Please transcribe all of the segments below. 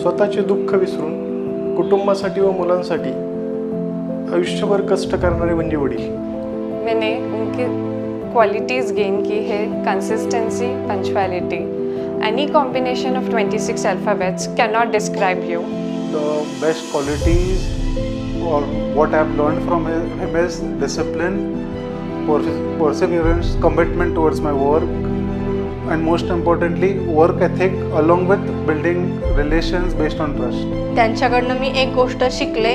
स्वतःचे दुःख विसरून कुटुंबासाठी व मुलांसाठी आयुष्यभर कष्ट करणारे म्हणजे वडील। मैंने उनकी क्वालिटीज़ गेन की है, consistency, punctuality. Any combination of 26 alphabets can not describe you. The best qualities or what I have learned from him is discipline, perseverance, commitment towards my work, and most importantly work ethic along with building relations based on trust. त्यांच्याकडनं मी एक गोष्ट शिकले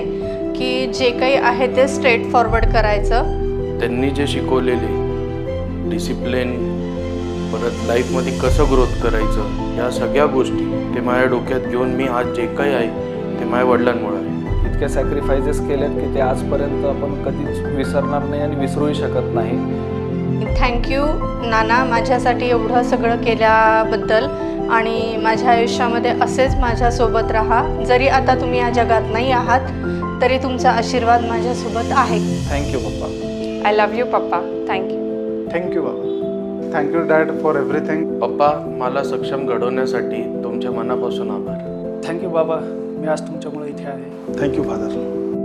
की जे काही आहे ते straight forward करायचं। त्यांनी जे शिकवलेले डिसिप्लिन, परत लाईफमध्ये कसं ग्रोथ करायचं, या सगळ्या गोष्टी ते माझ्या डोक्यात घेऊन मी आज जे काही आहे ते माझ्या वडिलांमुळे आहे। इतक्या सॅक्रिफायसेस केल्यात की ते आजपर्यंत आपण कधीच विसरणार नाही आणि विसरूही शकत नाही। थँक्यू नाना, माझ्यासाठी एवढं सगळं केल्याबद्दल आणि माझ्या आयुष्यामध्ये असेच माझ्यासोबत राहा। जरी आता तुम्ही या जगात नाही आहात तरी तुमचा आशीर्वाद माझ्यासोबत आहे। थँक्यू पप्पा। आई लव यू पप्पा, थँक्यू। थँक्यू बाबा। Thank you dad for everything. पप्पा, मला सक्षम घडवण्यासाठी तुमच्या मनापासून आभार। थँक्यू बाबा, मी आज तुमच्यामुळे इथे आहे। Thank you father.